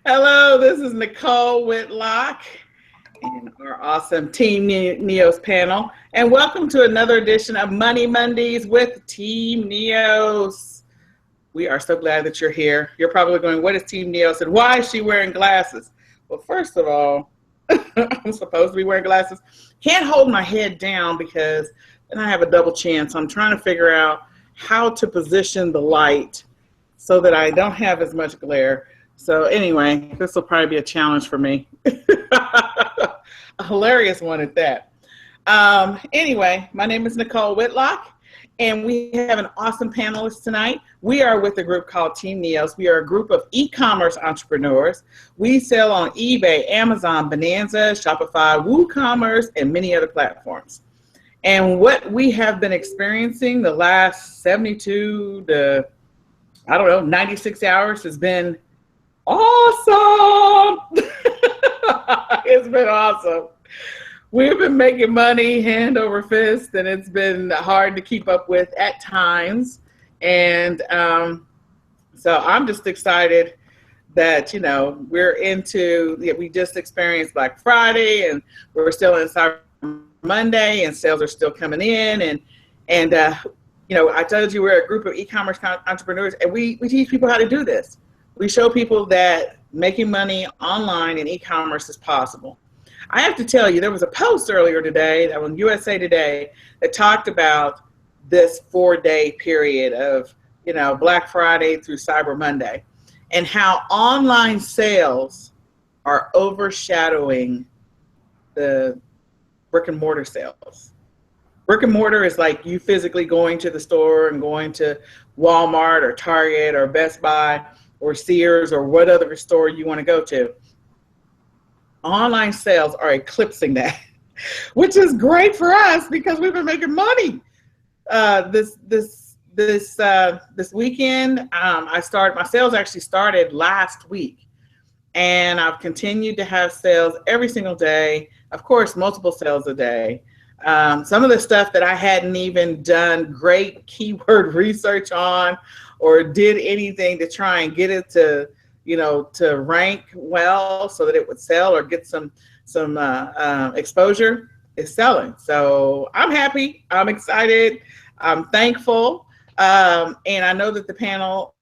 Hello, this is Nicole Whitlock and our awesome Team NEOS panel. And welcome to another edition of Money Mondays with Team NEOS. We are so glad that you're here. You're probably going, what is Team NEOS and why is she wearing glasses? Well, first of all, I'm supposed to be wearing glasses. Can't hold my head down because then I have a double chin. So I'm trying to figure out how to position the light so that I don't have as much glare. So anyway, this will probably be a challenge for me. A hilarious one at that. Anyway, my name is Nicole Whitlock, and we have an awesome panelist tonight. We are with a group called Team NEOS. We are a group of e-commerce entrepreneurs. We sell on eBay, Amazon, Bonanza, Shopify, WooCommerce, and many other platforms. And what we have been experiencing the last 72 to, 96 hours has been awesome. It's been awesome. We've been making money hand over fist, and it's been hard to keep up with at times. And so I'm just excited that, we just experienced Black Friday, and we're still in Cyber Monday, and sales are still coming in. And I told you we're a group of e-commerce entrepreneurs, and we teach people how to do this. We show people that making money online in e-commerce is possible. I have to tell you, there was a post earlier today that on USA Today that talked about this 4-day period of, Black Friday through Cyber Monday, and how online sales are overshadowing the brick and mortar sales. Brick and mortar is like you physically going to the store and going to Walmart or Target or Best Buy or Sears or what other store you want to go to. Online sales are eclipsing that, which is great for us because we've been making money. This weekend, my sales actually started last week, and I've continued to have sales every single day. Of course, multiple sales a day. Some of the stuff that I hadn't even done great keyword research on or did anything to try and get it to rank well so that it would sell or get some exposure is selling. So I'm happy. I'm excited. I'm thankful. And I know that the panel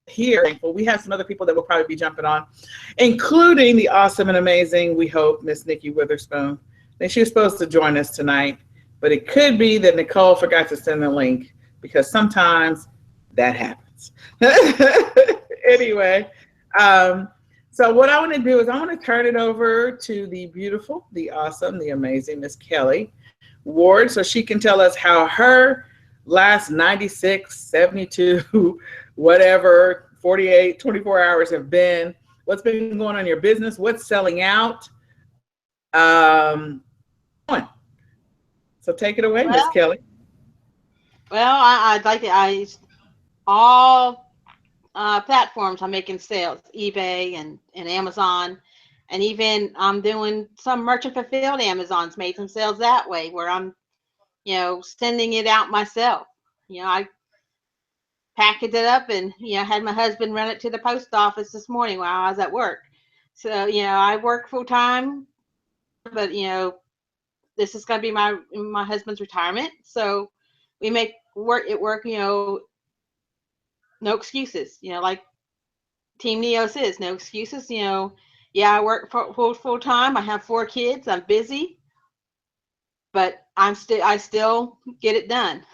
here, we have some other people that will probably be jumping on, including the awesome and amazing, we hope, Miss Nikki Witherspoon. And she was supposed to join us tonight, but it could be that Nicole forgot to send the link because sometimes that happens. Anyway, so what I want to do is I want to turn it over to the beautiful, the awesome, the amazing Miss Kelly Ward so she can tell us how her last 96, 72, whatever, 48, 24 hours have been, what's been going on in your business, what's selling out. So take it away, Miss Kelly. Well, I'd like to, all platforms I'm making sales, eBay and Amazon, and even I'm doing some merchant fulfilled Amazons, made some sales that way where I'm, sending it out myself. I packaged it up and, had my husband run it to the post office this morning while I was at work. So, I work full time, but, this is going to be my husband's retirement. So we make work, no excuses, like Team NEOS is, no excuses. I work full time. I have 4 kids. I'm busy, but I still get it done.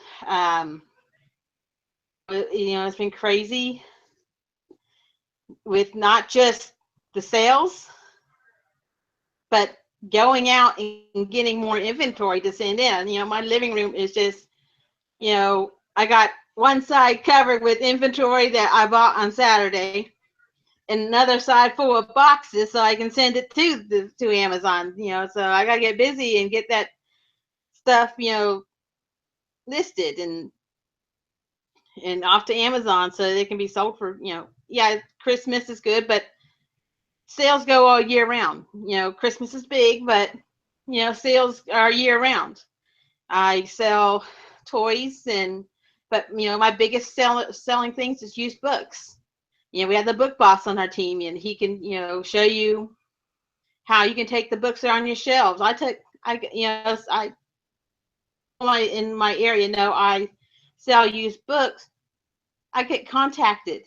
It's been crazy with not just the sales, but going out and getting more inventory to send in. My living room is just, I got one side covered with inventory that I bought on Saturday, and another side full of boxes so I can send it to Amazon. So I gotta get busy and get that stuff, listed and off to Amazon so they can be sold for, Christmas is good, but sales go all year round. Christmas is big, but sales are year round. I sell toys but my biggest selling things is used books. we have the book boss on our team, and he can, show you how you can take the books that are on your shelves. In my area know I sell used books. I get contacted.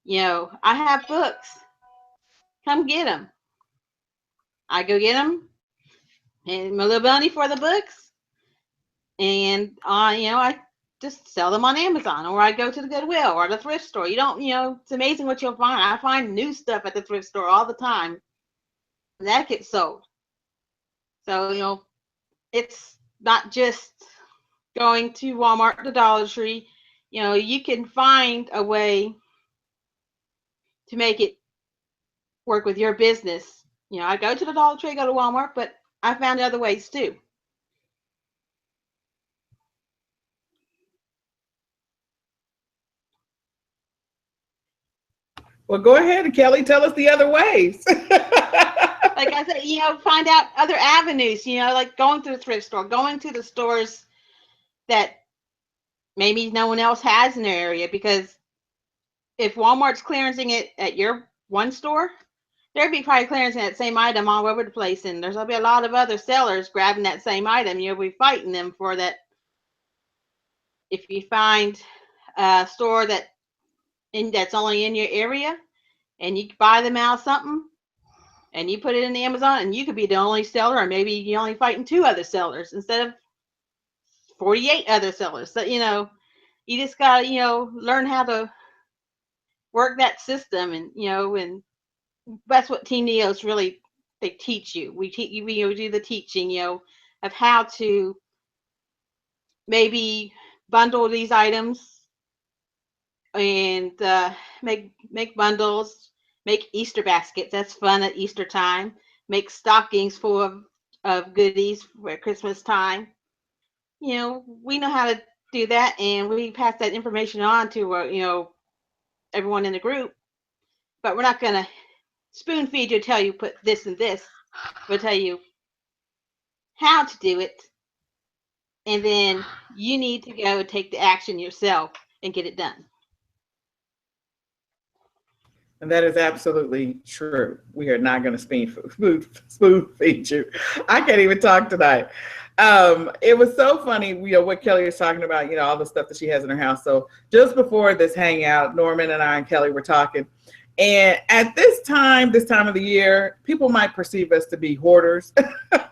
I have books. Come get them. I go get them, and my little money for the books, and I just sell them on Amazon, or I go to the Goodwill or the thrift store. It's amazing what you'll find. I find new stuff at the thrift store all the time, and that gets sold. So, it's not just going to Walmart, the Dollar Tree. You can find a way to make it work with your business. I go to the Dollar Tree, go to Walmart, but I found other ways too. Well, go ahead, Kelly. Tell us the other ways. Like I said, find out other avenues, like going to the thrift store, going to the stores that maybe no one else has in their area. Because if Walmart's clearancing it at your one store, there'd be probably clearancing that same item all over the place. And there's going to be a lot of other sellers grabbing that same item. You'll be fighting them for that. If you find a store that's only in your area, and you buy them out something, and you put it in Amazon, and you could be the only seller, or maybe you're only fighting 2 other sellers instead of 48 other sellers. So, you just got to, learn how to work that system. And that's what Team NEOS really, they teach you. We do the teaching, of how to maybe bundle these items and make bundles. Make Easter baskets. That's fun at Easter time. Make stockings full of goodies for Christmas time. We know how to do that, and we pass that information on to everyone in the group. But we're not going to spoon feed you, tell you put this and this. We'll tell you how to do it, and then you need to go take the action yourself and get it done. And that is absolutely true. We are not going to spoon feed you. I can't even talk tonight. It was so funny, what Kelly was talking about, all the stuff that she has in her house. So just before this hangout, Norman and I and Kelly were talking. And at this time of the year, people might perceive us to be hoarders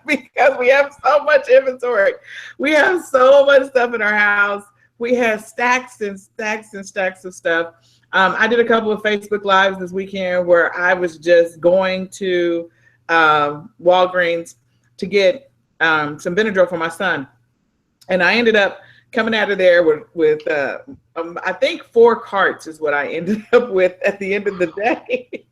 because we have so much inventory. We have so much stuff in our house. We have stacks and stacks and stacks of stuff. I did a couple of Facebook Lives this weekend where I was just going to Walgreens to get some Benadryl for my son. And I ended up coming out of there with I think 4 carts is what I ended up with at the end of the day.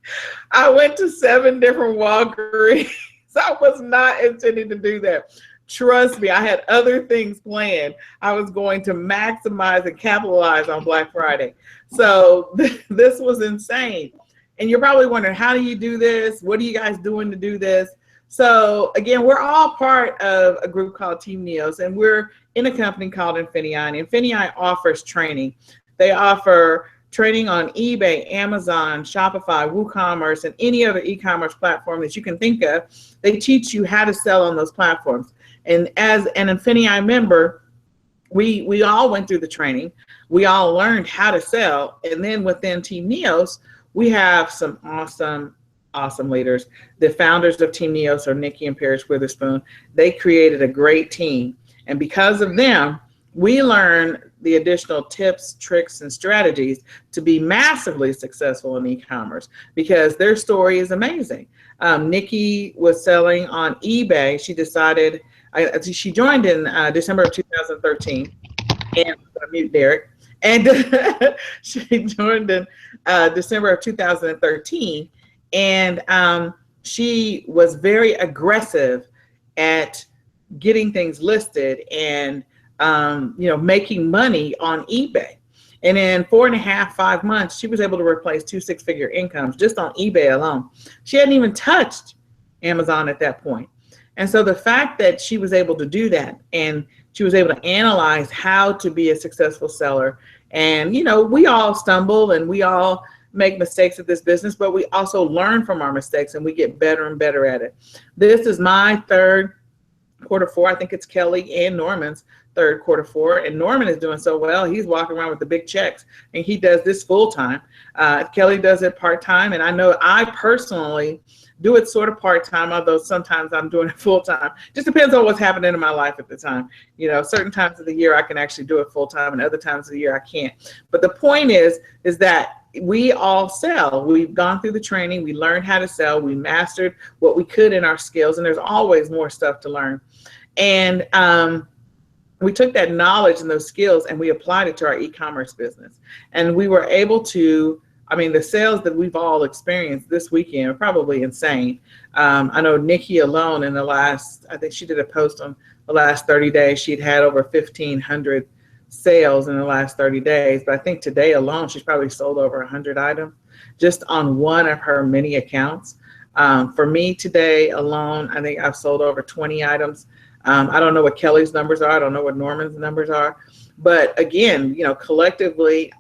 I went to 7 different Walgreens. I was not intending to do that. Trust me, I had other things planned. I was going to maximize and capitalize on Black Friday. So this was insane. And you're probably wondering, how do you do this? What are you guys doing to do this? So again, we're all part of a group called Team NEOS, and we're in a company called Infinii. And Infinii offers training. They offer training on eBay, Amazon, Shopify, WooCommerce, and any other e-commerce platform that you can think of. They teach you how to sell on those platforms. And as an Infinii member, we all went through the training. We all learned how to sell. And then within Team NEOS, we have some awesome leaders. The founders of Team NEOS are Nikki and Parrish Witherspoon. They created a great team. And because of them, we learn the additional tips, tricks, and strategies to be massively successful in e-commerce because their story is amazing. Nikki was selling on eBay. She decided, she joined in December of 2013, and I'm gonna mute Derek. And she joined in December of 2013, and she was very aggressive at getting things listed and making money on eBay. And in 4.5, 5 months, she was able to replace 2 6-figure incomes just on eBay alone. She hadn't even touched Amazon at that point. And so the fact that she was able to do that, and she was able to analyze how to be a successful seller And, you know, we all stumble and we all make mistakes at this business, but we also learn from our mistakes and we get better and better at it. This is my third quarter four. I think it's Kelly and Norman's third quarter four, and Norman is doing so well. He's walking around with the big checks, and he does this full time. Kelly does it part time, and I know I personally do it sort of part time, although sometimes I'm doing it full time. Just depends on what's happening in my life at the time. You know, certain times of the year I can actually do it full time, and other times of the year I can't. But the point is that we all sell. We've gone through the training. We learned how to sell. We mastered what we could in our skills, and there's always more stuff to learn. And we took that knowledge and those skills and we applied it to our e-commerce business. And we were able to, I mean, the sales that we've all experienced this weekend are probably insane. I know Nikki alone in the last, I think she did a post on the last 30 days. She'd had over 1,500 sales in the last 30 days. But I think today alone, she's probably sold over 100 items just on one of her many accounts. For me today alone, I think I've sold over 20 items. I don't know what Kelly's numbers are. I don't know what Norman's numbers are. But again, you know, collectively,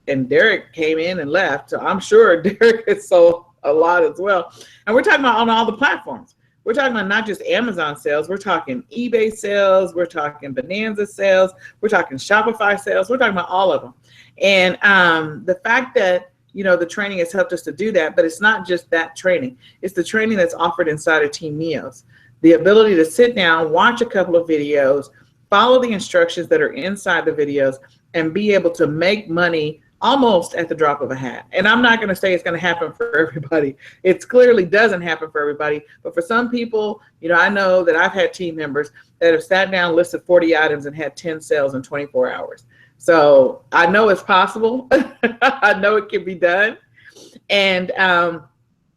and Derek came in and left. So I'm sure Derek has sold a lot as well. And we're talking about on all the platforms. We're talking about not just Amazon sales. We're talking eBay sales. We're talking Bonanza sales. We're talking Shopify sales. We're talking about all of them. And the fact that, you know, the training has helped us to do that, but it's not just that training. It's the training that's offered inside of Team NEOS. The ability to sit down, watch a couple of videos, follow the instructions that are inside the videos, and be able to make money almost at the drop of a hat. And I'm not going to say it's going to happen for everybody. It clearly doesn't happen for everybody. But for some people, you know, I know that I've had team members that have sat down, listed 40 items, and had 10 sales in 24 hours. So I know it's possible. I know it can be done. And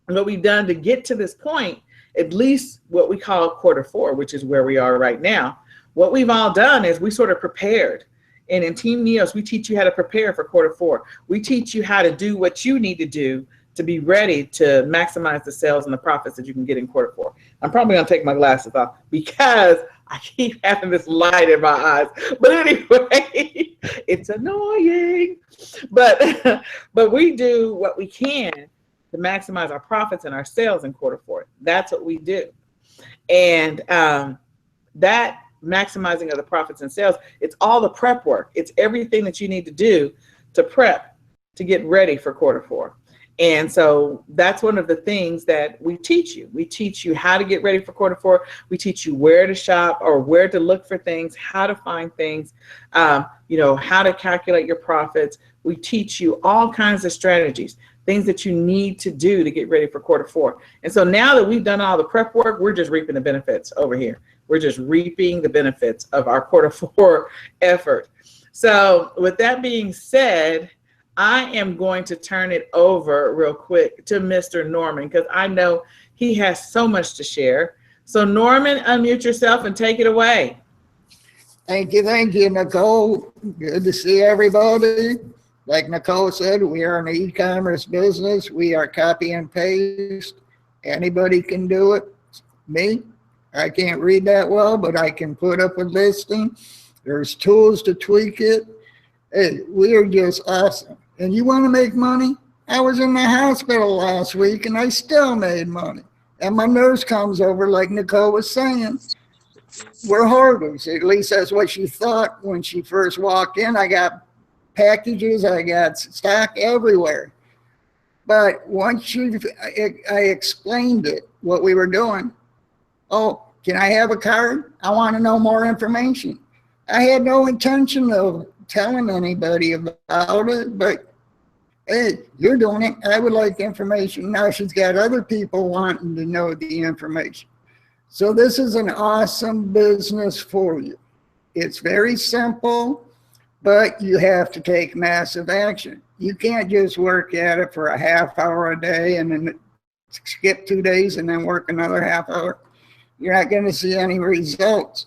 what we've done to get to this point, at least what we call quarter four, which is where we are right now, what we've all done is we sort of prepared. And in Team NEOS, we teach you how to prepare for quarter four. We teach you how to do what you need to do to be ready to maximize the sales and the profits that you can get in quarter four. I'm probably going to take my glasses off because I keep having this light in my eyes. But anyway, it's annoying. But we do what we can to maximize our profits and our sales in quarter four. That's what we do. And that maximizing of the profits and sales, it's all the prep work. It's everything that you need to do to prep to get ready for quarter four. And so that's one of the things that we teach you. We teach you how to get ready for quarter four. We teach you where to shop or where to look for things, how to find things, you know, how to calculate your profits. We teach you all kinds of strategies, things that you need to do to get ready for quarter four. And so now that we've done all the prep work, we're just reaping the benefits over here. We're just reaping the benefits of our quarter four effort. So with that being said, I am going to turn it over real quick to Mr. Norman because I know he has so much to share. So Norman, unmute yourself and take it away. Thank you, Nicole. Good to see everybody. Like Nicole said, we are in the e-commerce business. We are copy and paste. Anybody can do it. Me, I can't read that well, but I can put up a listing. There's tools to tweak it. Hey, we are just awesome. And you want to make money? I was in the hospital last week and I still made money. And my nurse comes over, like Nicole was saying. We're hoarders. At least that's what she thought when she first walked in. I got packages, I got stock everywhere. But once I explained it, what we were doing. Oh, can I have a card? I want to know more information. I had no intention of telling anybody about it, but hey, you're doing it. I would like information. Now she's got other people wanting to know the information. So this is an awesome business for you. It's very simple, but you have to take massive action. You can't just work at it for a half hour a day and then skip 2 days and then work another half hour. You're not going to see any results.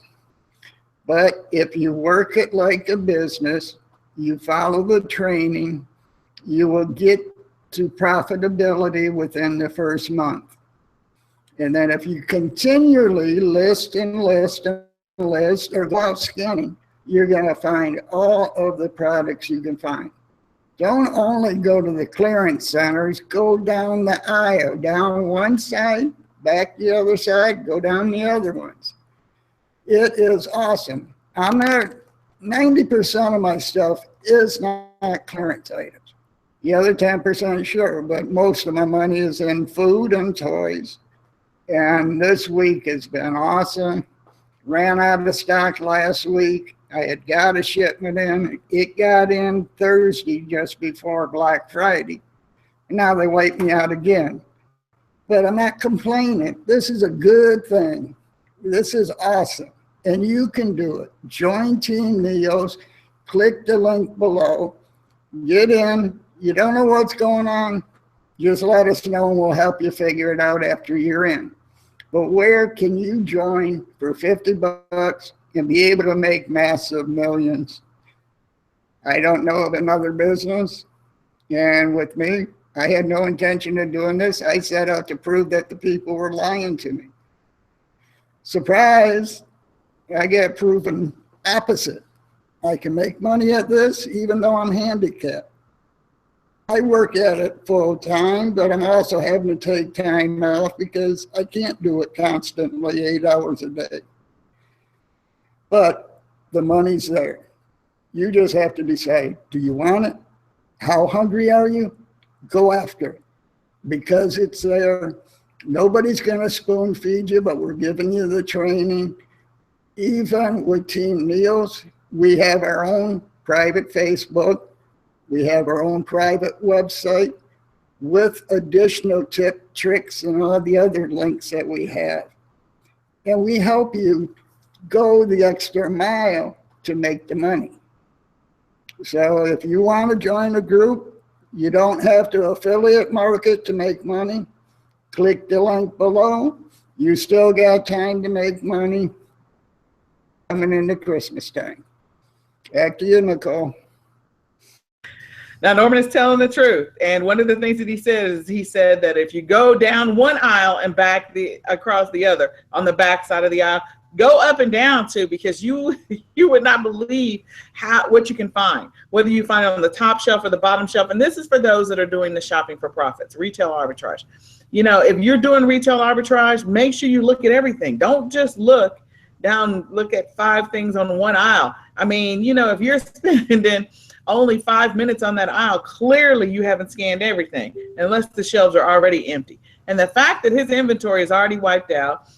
But if you work it like a business, you follow the training, you will get to profitability within the first month. And then if you continually list and list and list or go out scanning, you're going to find all of the products you can find. Don't only go to the clearance centers, go down the aisle, down one side, back the other side, go down the other ones. It is awesome. I'm not, 90% of my stuff is not clearance items. The other 10%, sure, but most of my money is in food and toys. And this week has been awesome. Ran out of stock last week. I had got a shipment in. It got in Thursday just before Black Friday. Now they wipe me out again. But I'm not complaining. This is a good thing. This is awesome. And you can do it. Join Team NEOS. Click the link below. Get in. You don't know what's going on, just let us know and we'll help you figure it out after you're in. But where can you join for 50 bucks and be able to make massive millions? I don't know of another business. And with me, I had no intention of doing this. I set out to prove that the people were lying to me. Surprise, I get proven opposite. I can make money at this even though I'm handicapped. I work at it full time, but I'm also having to take time off because I can't do it constantly 8 hours a day. But the money's there. You just have to decide, do you want it? How hungry are you? Go after it because it's there. Nobody's going to spoon feed you, but we're giving you the training. Even with Team NEOS, we have our own private Facebook. We have our own private website with additional tip, tricks, and all the other links that we have. And we help you go the extra mile to make the money. So if you want to join a group, you don't have to affiliate market to make money. Click the link below. You still got time to make money coming into Christmas time. Back to you, Nicole. Now, Norman is telling the truth. And one of the things that he said is he said that if you go down one aisle and back across the other, on the back side of the aisle, go up and down too, because you would not believe what you can find, whether you find it on the top shelf or the bottom shelf. And this is for those that are doing the shopping for profits, retail arbitrage. You know, if you're doing retail arbitrage, make sure you look at everything. Don't just look at 5 things on one aisle. I mean, you know, if you're spending only 5 minutes on that aisle, clearly you haven't scanned everything unless the shelves are already empty. And the fact that his inventory is already wiped out,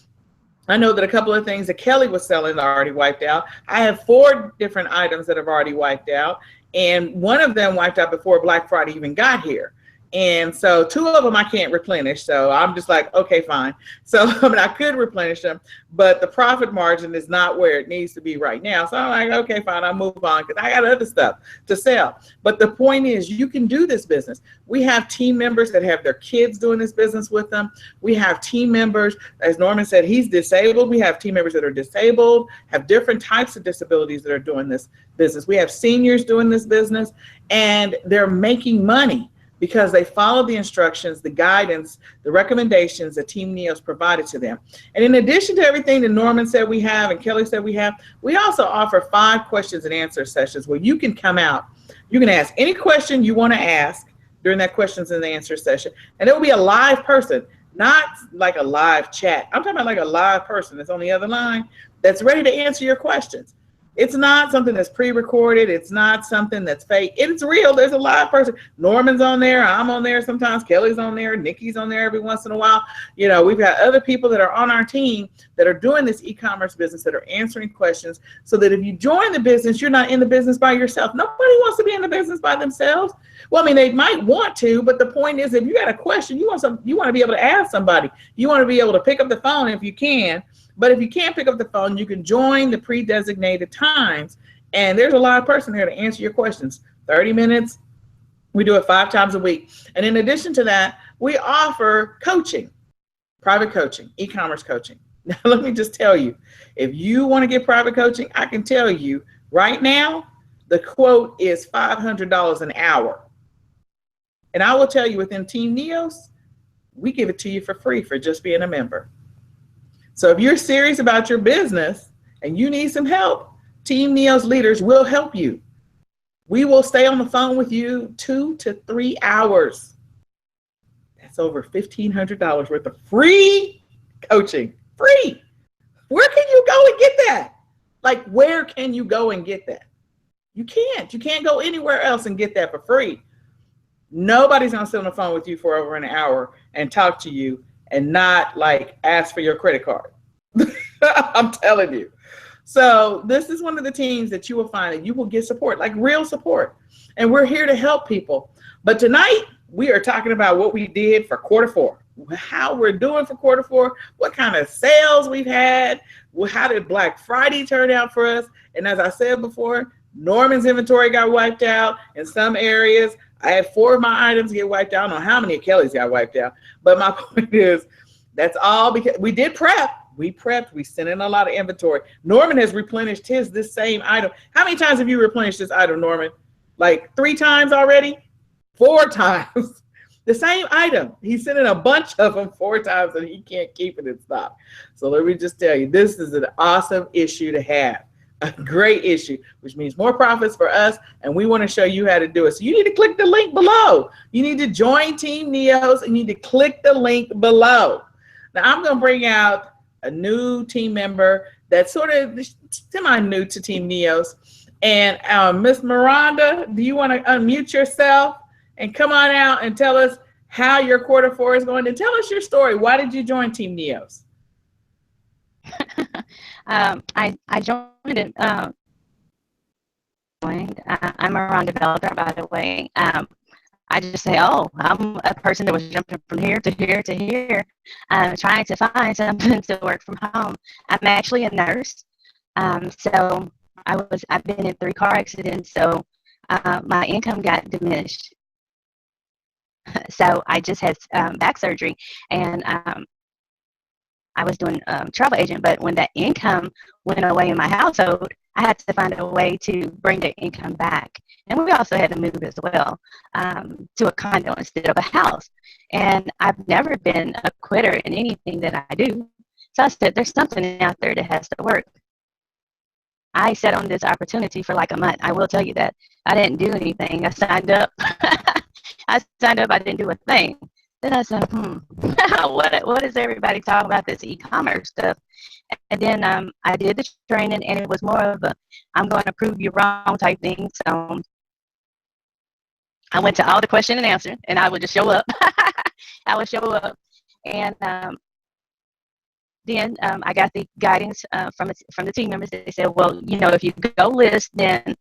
I know that a couple of things that Kelly was selling are already wiped out. I have 4 different items that have already wiped out, and one of them wiped out before Black Friday even got here. And so 2 of them I can't replenish. So I'm just like, okay, fine. So I mean, I could replenish them, but the profit margin is not where it needs to be right now. So I'm like, okay, fine, I'll move on because I got other stuff to sell. But the point is, you can do this business. We have team members that have their kids doing this business with them. We have team members, as Norman said, he's disabled. We have team members that are disabled, have different types of disabilities that are doing this business. We have seniors doing this business, and they're making money because they follow the instructions, the guidance, the recommendations that Team NEOS provided to them. And in addition to everything that Norman said we have and Kelly said we have, we also offer 5 questions and answer sessions where you can come out. You can ask any question you want to ask during that questions and answer session. And it will be a live person, not like a live chat. I'm talking about like a live person that's on the other line that's ready to answer your questions. It's not something that's pre-recorded. It's not something that's fake. It's real. There's a live person. Norman's on there. I'm on there sometimes. Kelly's on there. Nikki's on there every once in a while. You know, we've got other people that are on our team that are doing this e-commerce business, that are answering questions, so that if you join the business, you're not in the business by yourself. Nobody wants to be in the business by themselves. Well, I mean, they might want to, but the point is, if you got a question, you want to be able to ask somebody. You want to be able to pick up the phone if you can. But if you can't pick up the phone, you can join the pre-designated times, and there's a live person here to answer your questions. 30 minutes. We do it 5 times a week. And in addition to that, we offer coaching, private coaching, e-commerce coaching. Now, let me just tell you, if you want to get private coaching, I can tell you right now, the quote is $500 an hour. And I will tell you, within Team NEOS, we give it to you for free for just being a member. So if you're serious about your business and you need some help, Team NEOS leaders will help you. We will stay on the phone with you 2 to 3 hours. That's over $1,500 worth of free coaching. Free. Where can you go and get that? Like, where can you go and get that? You can't. You can't go anywhere else and get that for free. Nobody's going to sit on the phone with you for over an hour and talk to you and not like ask for your credit card. I'm telling you. So this is one of the teams that you will find that you will get support, like real support. And we're here to help people. But tonight we are talking about what we did for Q4, how we're doing for Q4, what kind of sales we've had, how did Black Friday turn out for us. And as I said before, Norman's inventory got wiped out in some areas. I had 4 of my items get wiped out. I don't know how many of Kelly's got wiped out. But my point is, that's all because we did prep. We prepped. We sent in a lot of inventory. Norman has replenished this same item. How many times have you replenished this item, Norman? Like 3 times already? 4 times. The same item. He sent in a bunch of them 4 times and he can't keep it in stock. So let me just tell you, this is an awesome issue to have. A great issue, which means more profits for us, and we want to show you how to do it. So you need to click the link below. You need to join Team NEOS, and you need to click the link below. Now I'm going to bring out a new team member that's sort of semi-new to Team NEOS. And Miss Miranda, do you want to unmute yourself and come on out and tell us how your Q4 is going? And tell us your story. Why did you join Team NEOS? I joined it. I'm a Ron developer, by the way. I just say, oh, I'm a person that was jumping from here to here to here, trying to find something to work from home. I'm actually a nurse, so I've been in 3 car accidents, so my income got diminished. So I just had back surgery, and I was doing travel agent, but when that income went away in my household, I had to find a way to bring the income back. And we also had to move as well to a condo instead of a house. And I've never been a quitter in anything that I do. So I said, there's something out there that has to work. I sat on this opportunity for like a month. I will tell you that. I didn't do anything. I signed up. I didn't do a thing. Then I said, what is everybody talking about this e-commerce stuff? And then I did the training, and it was more of a, I'm going to prove you wrong type thing. So I went to all the question and answer, and I would just show up. I would show up. And then I got the guidance from the team members. They said, well, if you go list then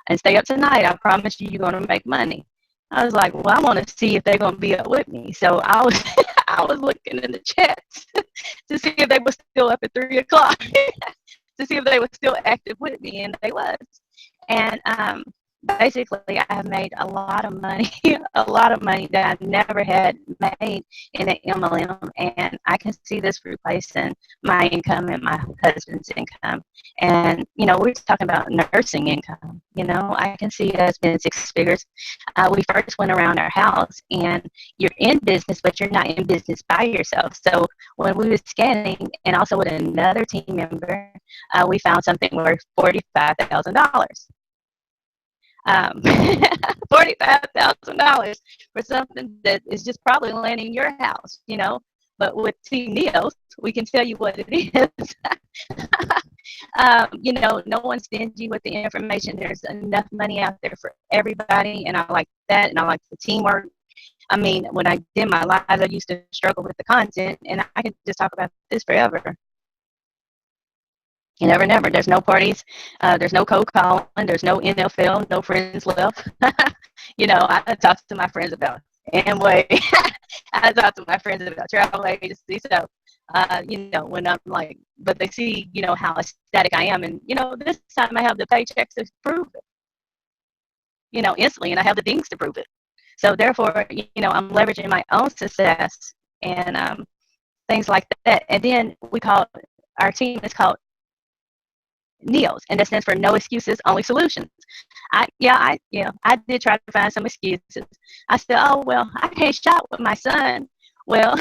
and stay up tonight, I promise you're going to make money. I was like, well, I want to see if they're going to be up with me. So I was I was looking in the chats to see if they were still up at 3 o'clock to see if they were still active with me, and they was. And basically, I have made a lot of money, a lot of money that I never had made in an MLM, and I can see this replacing my income and my husband's income. And, we're talking about nursing income. I can see it has been 6 figures. We first went around our house, and you're in business, but you're not in business by yourself. So when we were scanning, and also with another team member, we found something worth $45,000. $45,000 for something that is just probably laying in your house, But with Team NEOS, we can tell you what it is. No one's stingy with the information. There's enough money out there for everybody, and I like that, and I like the teamwork. I mean, when I did my lives, I used to struggle with the content, and I could just talk about this forever. You never know. There's no parties. There's no cold calling. There's no NFL. No friends left. I talk to my friends about Amway. I talk to my friends about travel agency. So, when I'm like, but they see, how ecstatic I am. And, this time I have the paychecks to prove it, instantly. And I have the things to prove it. So therefore, I'm leveraging my own success and things like that. And then our team is called NEOS, and that stands for No Excuses, Only Solutions. I did try to find some excuses. I said, oh, well, I can't shop with my son, Well,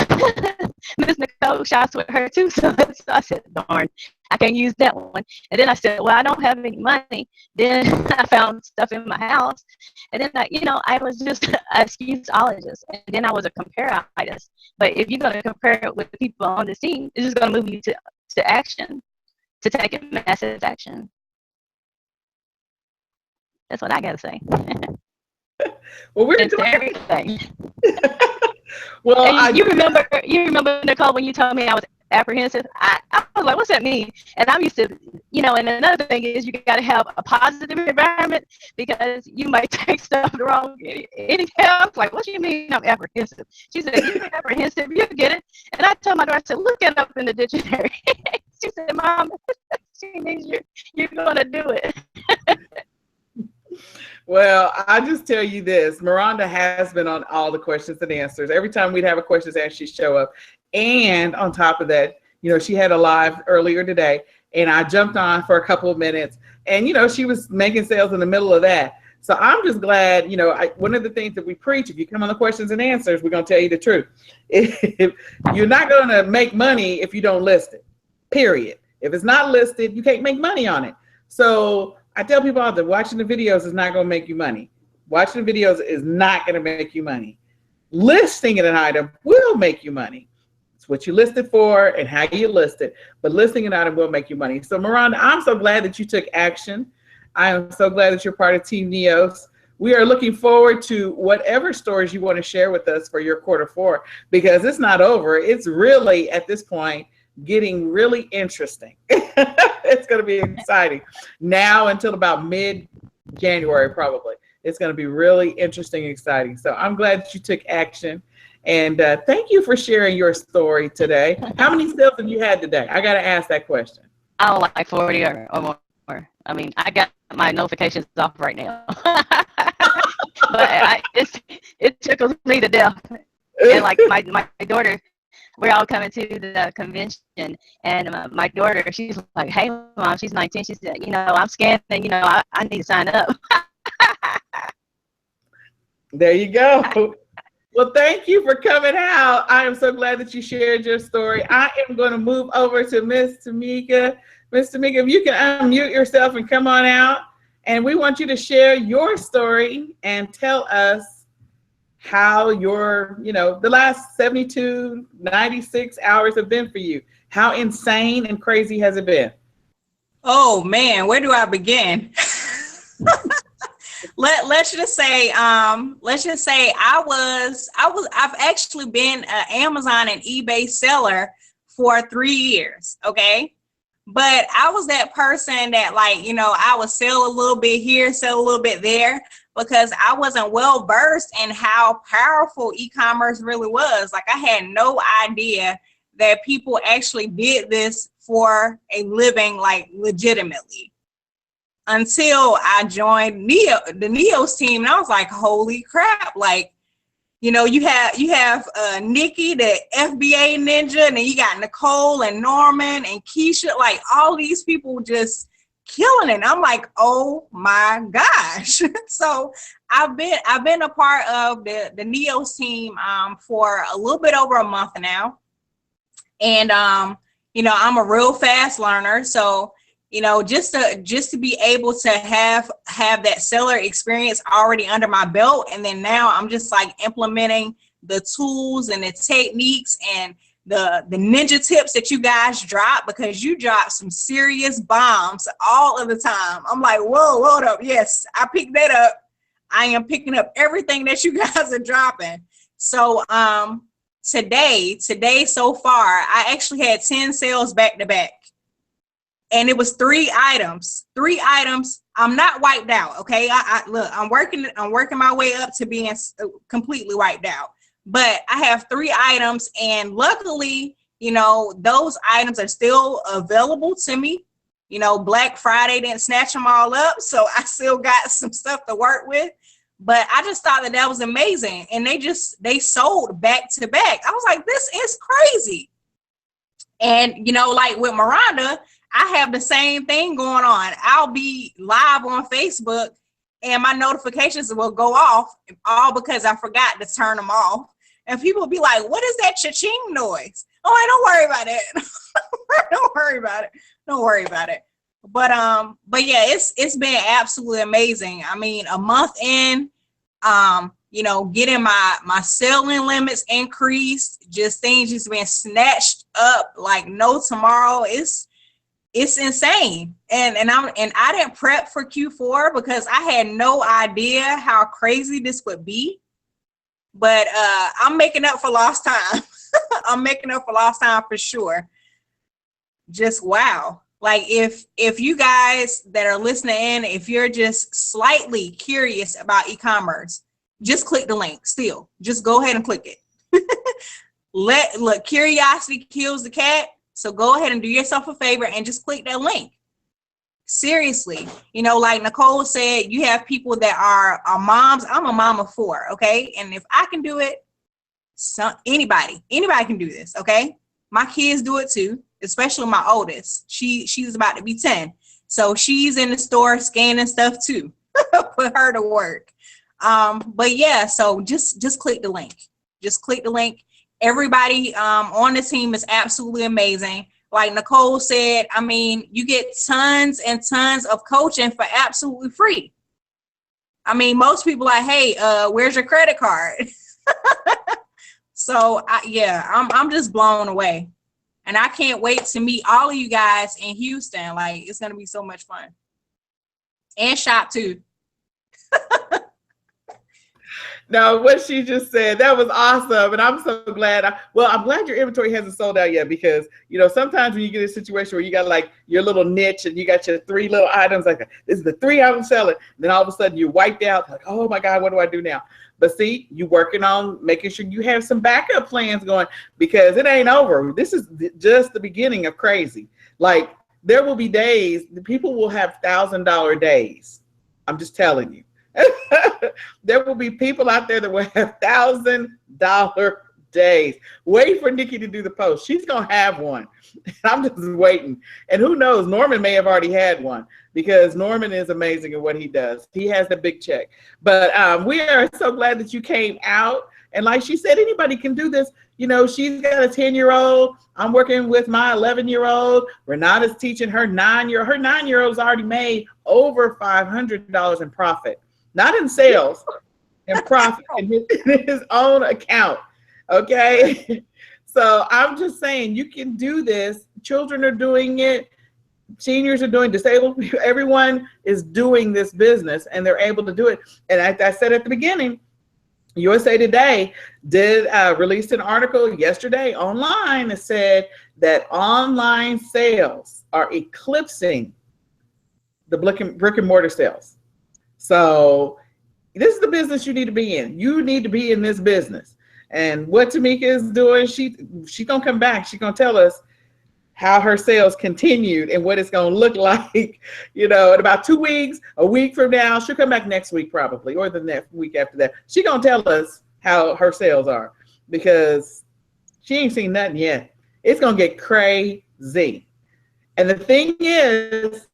Miss Nicole shots with her too, so I said, darn, I can't use that one. And then I said, well, I don't have any money. Then I found stuff in my house, and then I was just an excuseologist, and then I was a comparativist. But if you're gonna compare it with the people on the scene, it's just gonna move you to action, to take massive action. That's what I gotta say. Well, we're It's doing everything. well. You remember, Nicole, when you told me I was apprehensive? I was like, what's that mean? And I'm used to, and another thing is you got to have a positive environment, because you might take stuff the wrong. Anyhow, like, what do you mean I'm apprehensive? She said, you're apprehensive, you get it. And I told my daughter, I said, look it up in the dictionary. She said, Mom, she means you're going to do it. Well, I just tell you this, Miranda has been on all the questions and answers. Every time we'd have a questions and answer, she'd show up. And on top of that, she had a live earlier today, and I jumped on for a couple of minutes, and, she was making sales in the middle of that. So I'm just glad, one of the things that we preach, if you come on the questions and answers, we're going to tell you the truth. If you're not going to make money if you don't list it, period. If it's not listed, you can't make money on it. So I tell people out there, watching the videos is not going to make you money. Watching the videos is not going to make you money. Listing an item will make you money. It's what you list it for and how you list it. But listing an item will make you money. So Miranda, I'm so glad that you took action. I am so glad that you're part of Team NEOS. We are looking forward to whatever stories you want to share with us for your Q4, because it's not over. It's really, at this point, getting really interesting. It's going to be exciting now until about mid-January, probably. It's going to be really interesting and exciting. So I'm glad that you took action. And thank you for sharing your story today. How many sales have you had today? I got to ask that question. Oh, like 40 or more. I mean, I got my notifications off right now. But it tickles me to death. And like my daughter, we're all coming to the convention, and my daughter, she's like, hey, Mom, she's 19. She said, I'm scanning, I need to sign up. There you go. Well, thank you for coming out. I am so glad that you shared your story. I am going to move over to Miss Tamika. Miss Tamika, if you can unmute yourself and come on out, and we want you to share your story and tell us how your, the last 72, 96 hours have been for you. How insane and crazy has it been? Oh man, where do I begin? Let's just say I've actually been an Amazon and eBay seller for 3 years. Okay. But I was that person that I would sell a little bit here, sell a little bit there, because I wasn't well versed in how powerful e-commerce really was. Like, I had no idea that people actually did this for a living, like legitimately, until I joined the NEOS team. And I was like, holy crap. Like, you have Nikki, the FBA ninja, and then you got Nicole and Norman and Keisha, like all these people just killing it. I'm like, oh my gosh. So I've been a part of the NEOS team for a little bit over a month now. And I'm a real fast learner. So just to be able to have that seller experience already under my belt. And then now I'm just like implementing the tools and the techniques and the ninja tips that you guys drop, because you drop some serious bombs all of the time. I'm like, whoa, hold up. Yes, I picked that up. I am picking up everything that you guys are dropping. So today so far, I actually had 10 sales back to back. And it was 3 items. I'm not wiped out. Okay. Look, I'm working my way up to being completely wiped out, but I have 3 items, and luckily, those items are still available to me. Black Friday didn't snatch them all up. So I still got some stuff to work with, but I just thought that was amazing. And they sold back to back. I was like, this is crazy. And, like with Miranda, I have the same thing going on. I'll be live on Facebook and my notifications will go off, all because I forgot to turn them off. And people will be like, what is that cha-ching noise? I'm like, don't worry about it. Don't worry about it. Don't worry about it. But yeah, it's been absolutely amazing. I mean, a month in, you know, getting my selling limits increased, just things just been snatched up like no tomorrow. It's insane. And I didn't prep for Q4 because I had no idea how crazy this would be. But I'm making up for lost time. I'm making up for lost time for sure. Just wow. Like if you guys that are listening in, if you're just slightly curious about e-commerce, just click the link. Still, just go ahead and click it. Look, curiosity kills the cat. So go ahead and do yourself a favor and just click that link. Seriously, you know, like Nicole said, you have people that are moms. I'm a mom of 4, okay? And if I can do it, anybody can do this, okay? My kids do it too, especially my oldest. She's about to be 10, so she's in the store scanning stuff too. Put her to work. But yeah, so just click the link. Just click the link. Everybody on the team is absolutely amazing. Like Nicole said, I mean, you get tons and tons of coaching for absolutely free. I mean, most people are like, hey, where's your credit card? So I'm just blown away. And I can't wait to meet all of you guys in Houston. Like, it's going to be so much fun. And shop too. No, what she just said, that was awesome. And I'm so glad. I'm glad your inventory hasn't sold out yet, because, you know, sometimes when you get a situation where you got like your little niche and you got your 3 little items, like this is the 3 I'm selling. Then all of a sudden you're wiped out. Like, oh my God, what do I do now? But see, you working on making sure you have some backup plans going, because it ain't over. This is just the beginning of crazy. Like, there will be days, people will have $1,000 days. I'm just telling you. There will be people out there that will have $1,000 days. Wait for Nikki to do the post. She's going to have one. I'm just waiting. And who knows, Norman may have already had one, because Norman is amazing at what he does. He has the big check. But we are so glad that you came out. And like she said, anybody can do this. You know, she's got a 10-year-old. I'm working with my 11-year-old. Renata's teaching her 9-year-old. Her 9-year-old's already made over $500 in profit. Not in sales, in profit, in his own account. Okay. So I'm just saying, you can do this. Children are doing it. Seniors are doing, disabled people, everyone is doing this business, and they're able to do it. And I said at the beginning, USA Today did release an article yesterday online that said that online sales are eclipsing the brick and mortar sales. So this is the business you need to be in. You need to be in this business. And what Tamika is doing, she's gonna come back. She's gonna tell us how her sales continued and what it's gonna look like, you know, in about 2 weeks, a week from now. She'll come back next week probably, or the next week after that. She's gonna tell us how her sales are, because she ain't seen nothing yet. It's gonna get crazy. And the thing is,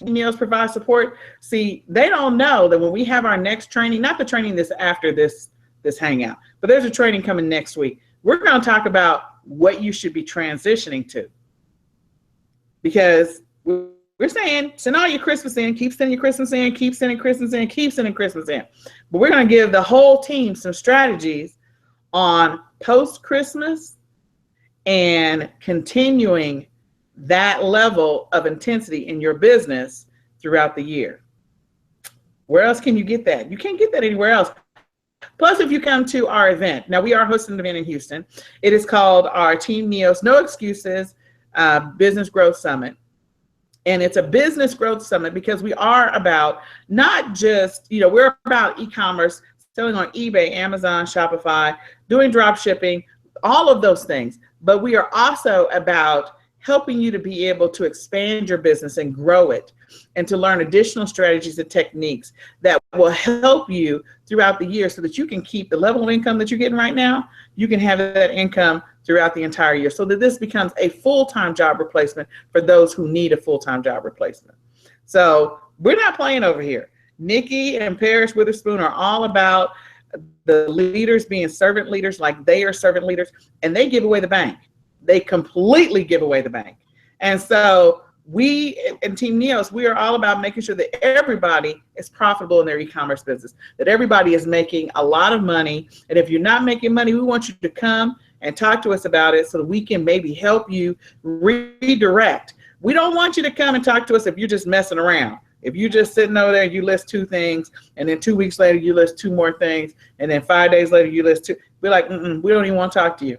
NEOS provide support. See, they don't know that when we have our next training, not the training that's after this hangout, but there's a training coming next week. We're going to talk about what you should be transitioning to, because we're saying send all your Christmas in, keep sending your Christmas in, keep sending Christmas in, keep sending Christmas in. But we're going to give the whole team some strategies on post-Christmas and continuing that level of intensity in your business throughout the year. Where else can you get that? You can't get that anywhere else. Plus, if you come to our event, now we are hosting an event in Houston. It is called our Team NEOS No Excuses Business Growth Summit. And it's a business growth summit because we are about not just, you know, we're about e-commerce, selling on eBay, Amazon, Shopify, doing drop shipping, all of those things. But we are also about helping you to be able to expand your business and grow it, and to learn additional strategies and techniques that will help you throughout the year, so that you can keep the level of income that you're getting right now. You can have that income throughout the entire year, so that this becomes a full-time job replacement for those who need a full-time job replacement. So we're not playing over here. Nikki and Parrish Witherspoon are all about the leaders being servant leaders, like they are servant leaders, and they give away the bank. They completely give away the bank. And so we in Team NEOS, we are all about making sure that everybody is profitable in their e-commerce business, that everybody is making a lot of money. And if you're not making money, we want you to come and talk to us about it so that we can maybe help you redirect. We don't want you to come and talk to us if you're just messing around. If you're just sitting over there, you list 2 things, and then 2 weeks later, you list 2 more things, and then 5 days later, you list 2. We're like, we don't even want to talk to you.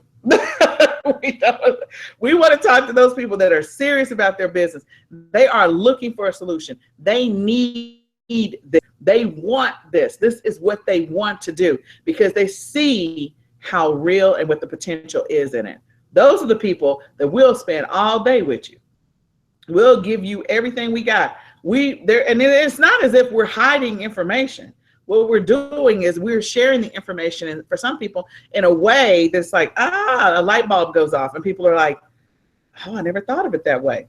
We want to talk to those people that are serious about their business. They are looking for a solution. They need this. They want this. This is what they want to do because they see how real and what the potential is in it. Those are the people that will spend all day with you. We'll give you everything we got. And it's not as if we're hiding information. What we're doing is we're sharing the information, and for some people in a way that's like, a light bulb goes off and people are like, oh, I never thought of it that way.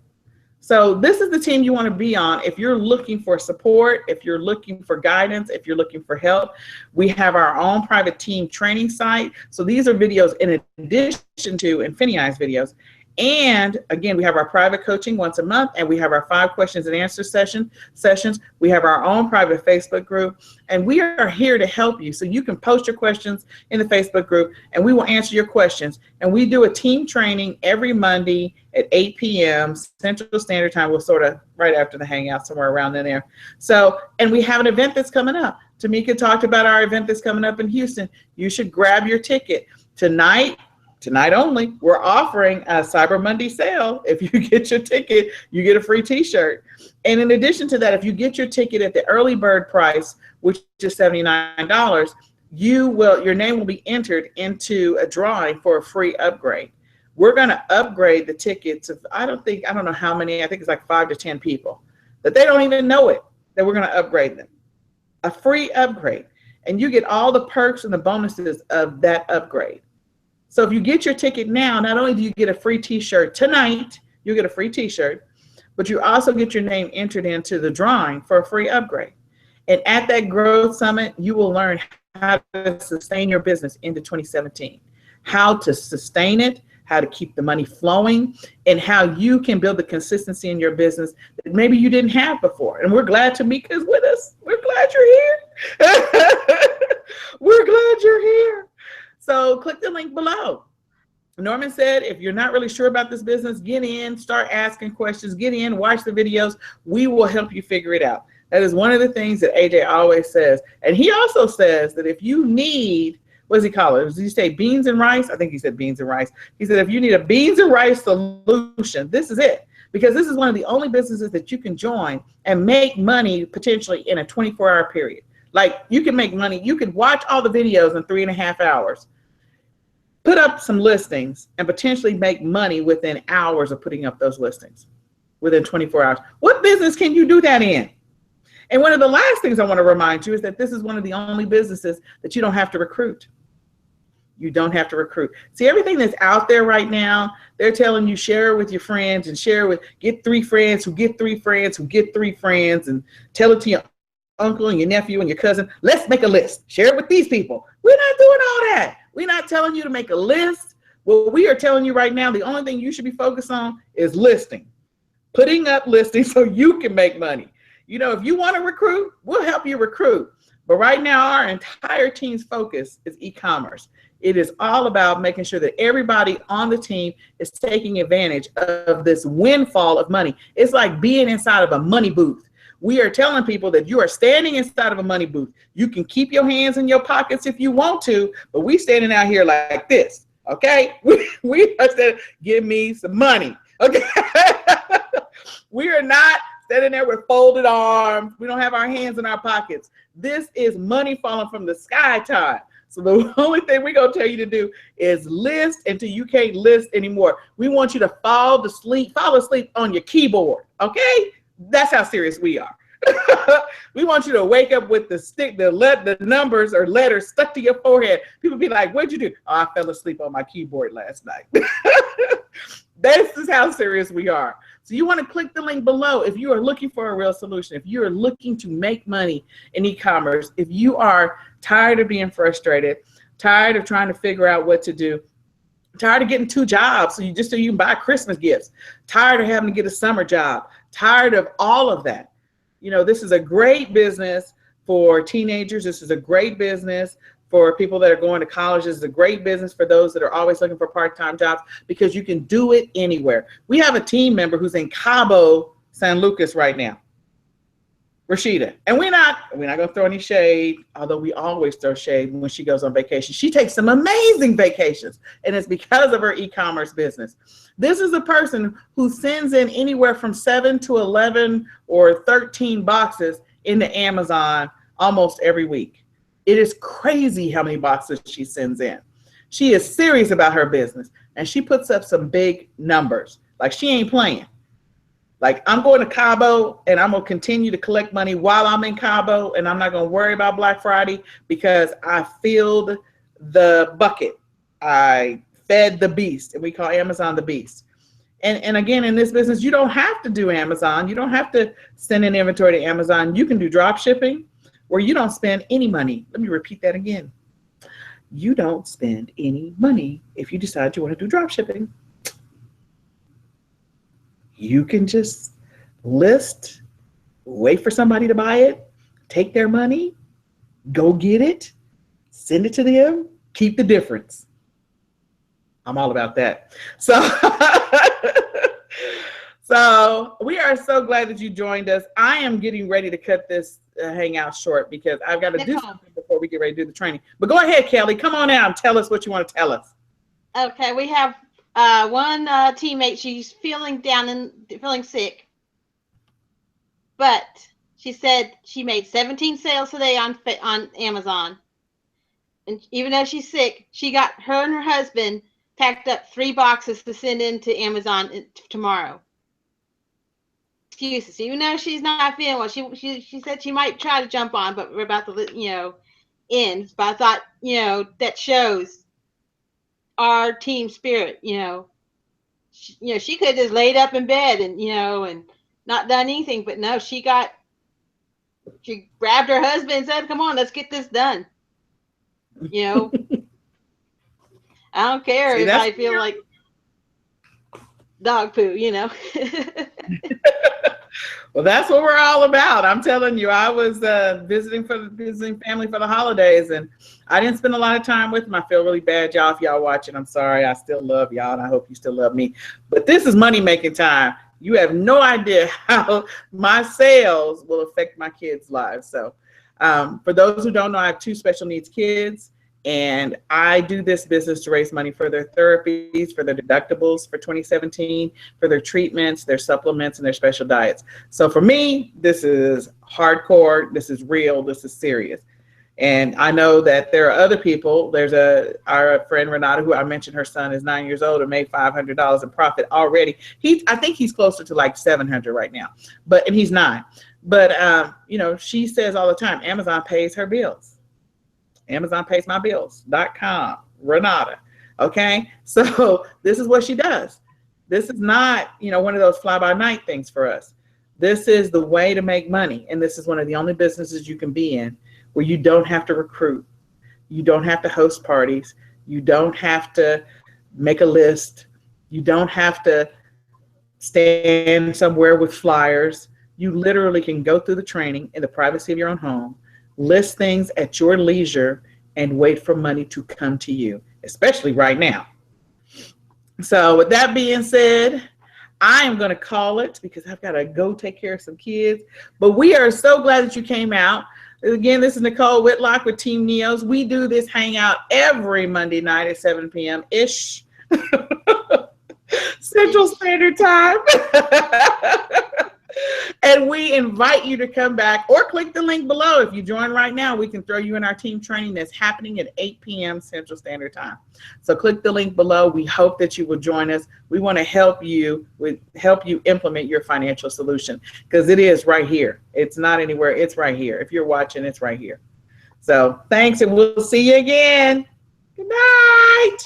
So this is the team you want to be on. If you're looking for support, if you're looking for guidance, if you're looking for help, we have our own private team training site. So these are videos in addition to Infiniti's videos. And again, we have our private coaching once a month, and we have our 5 questions and answer sessions. We have our own private Facebook group, and we are here to help you. So you can post your questions in the Facebook group, and we will answer your questions. And we do a team training every Monday at 8 p.m. Central Standard Time. We're sort of right after the Hangout, somewhere around in there. So, and we have an event that's coming up. Tamika talked about our event that's coming up in Houston. You should grab your ticket. Tonight only, we're offering a Cyber Monday sale. If you get your ticket, you get a free t-shirt. And in addition to that, if you get your ticket at the early bird price, which is $79, your name will be entered into a drawing for a free upgrade. We're going to upgrade the tickets of, I don't know how many, I think it's like 5 to 10 people that they don't even know it, that we're going to upgrade them. A free upgrade. And you get all the perks and the bonuses of that upgrade. So if you get your ticket now, not only do you get a free t-shirt tonight, you get a free t-shirt, but you also get your name entered into the drawing for a free upgrade. And at that Growth Summit, you will learn how to sustain your business into 2017, how to sustain it, how to keep the money flowing, and how you can build the consistency in your business that maybe you didn't have before. And we're glad Tamika's with us. We're glad you're here. We're glad you're here. So click the link below. Norman said, if you're not really sure about this business, get in, start asking questions, get in, watch the videos. We will help you figure it out. That is one of the things that AJ always says. And he also says that if you need, what does he call it? Does he say beans and rice? I think he said beans and rice. He said, if you need a beans and rice solution, this is it. Because this is one of the only businesses that you can join and make money potentially in a 24-hour period. Like you can make money, you can watch all the videos in 3.5 hours, put up some listings, and potentially make money within hours of putting up those listings, within 24 hours. What business can you do that in? And one of the last things I want to remind you is that this is one of the only businesses that you don't have to recruit. You don't have to recruit. See, everything that's out there right now, they're telling you share it with your friends and get 3 friends who get 3 friends who get 3 friends and tell it to your uncle and your nephew and your cousin. Let's make a list. Share it with these people. We're not doing all that. We're not telling you to make a list. What we are telling you right now, the only thing you should be focused on is listing. Putting up listings so you can make money. You know, if you want to recruit, we'll help you recruit. But right now, our entire team's focus is e-commerce. It is all about making sure that everybody on the team is taking advantage of this windfall of money. It's like being inside of a money booth. We are telling people that you are standing inside of a money booth. You can keep your hands in your pockets if you want to, but we standing out here like this, okay? We are saying, give me some money, okay? We are not standing there with folded arms. We don't have our hands in our pockets. This is money falling from the sky time. So the only thing we're going to tell you to do is list until you can't list anymore. We want you to fall asleep on your keyboard, okay? That's how serious we are. We want you to wake up with the numbers or letters stuck to your forehead. People be like, what'd you do? Oh, I fell asleep on my keyboard last night. This is how serious we are. So you want to click the link below if you are looking for a real solution, if you are looking to make money in e-commerce, if you are tired of being frustrated, tired of trying to figure out what to do, tired of getting 2 jobs so you can buy Christmas gifts, tired of having to get a summer job, tired of all of that. You know, this is a great business for teenagers. This is a great business for people that are going to college. This is a great business for those that are always looking for part-time jobs, because you can do it anywhere. We have a team member who's in Cabo San Lucas right now, Rashida, and we're not gonna throw any shade, although we always throw shade when she goes on vacation. She takes some amazing vacations, and it's because of her e-commerce business. This is a person who sends in anywhere from 7 to 11 or 13 boxes into Amazon almost every week. It is crazy how many boxes she sends in. She is serious about her business, and she puts up some big numbers. Like, she ain't playing. Like, I'm going to Cabo, and I'm going to continue to collect money while I'm in Cabo, and I'm not going to worry about Black Friday because I filled the bucket. I fed the beast, and we call Amazon the beast. And again, in this business, you don't have to do Amazon. You don't have to send an inventory to Amazon. You can do drop shipping where you don't spend any money. Let me repeat that again. You don't spend any money if you decide you want to do drop shipping. You can just list, wait for somebody to buy it, take their money, go get it, send it to them, keep the difference. I'm all about that. So we are so glad that you joined us. I am getting ready to cut this hangout short because I've got to do something before we get ready to do the training. But go ahead, Kelly. Come on out and tell us what you want to tell us. Okay, we have one teammate. She's feeling feeling sick, but she said she made 17 sales today on Amazon, and even though she's sick, she got her and her husband packed up 3 boxes to send in to Amazon tomorrow. Excuses. Even though she's not feeling well, she said she might try to jump on, but we're about to end. But I thought that shows our team spirit. She could have just laid up in bed and and not done anything, but no, she grabbed her husband and said, "Come on, let's get this done." I don't care if I feel like dog poo, Well, that's what we're all about. I'm telling you, I was visiting family for the holidays, and I didn't spend a lot of time with them. I feel really bad, y'all. If y'all watching, I'm sorry. I still love y'all, and I hope you still love me. But this is money-making time. You have no idea how my sales will affect my kids' lives. So for those who don't know, I have 2 special needs kids. And I do this business to raise money for their therapies, for their deductibles for 2017, for their treatments, their supplements, and their special diets. So for me, this is hardcore. This is real. This is serious. And I know that there are other people. There's our friend Renata, who I mentioned, her son is 9 years old and made $500 in profit already. I think he's closer to like 700 right now, and he's 9. But she says all the time, Amazon pays her bills. Amazon pays my bills.com, Renata. Okay. So this is what she does. This is not, one of those fly by night things for us. This is the way to make money. And this is one of the only businesses you can be in where you don't have to recruit. You don't have to host parties. You don't have to make a list. You don't have to stand somewhere with flyers. You literally can go through the training in the privacy of your own home, list things at your leisure, and wait for money to come to you, especially right now. So with that being said, I am going to call it because I've got to go take care of some kids. But we are so glad that you came out. Again, this is Nicole Whitlock with Team NEOS. We do this hangout every Monday night at 7 p.m.-ish. Central Standard Time. And we invite you to come back or click the link below. If you join right now, we can throw you in our team training that's happening at 8 p.m. Central Standard Time. So click the link below. We hope that you will join us. We want to help you implement your financial solution because it is right here. It's not anywhere. It's right here. If you're watching, it's right here. So thanks, and we'll see you again. Good night.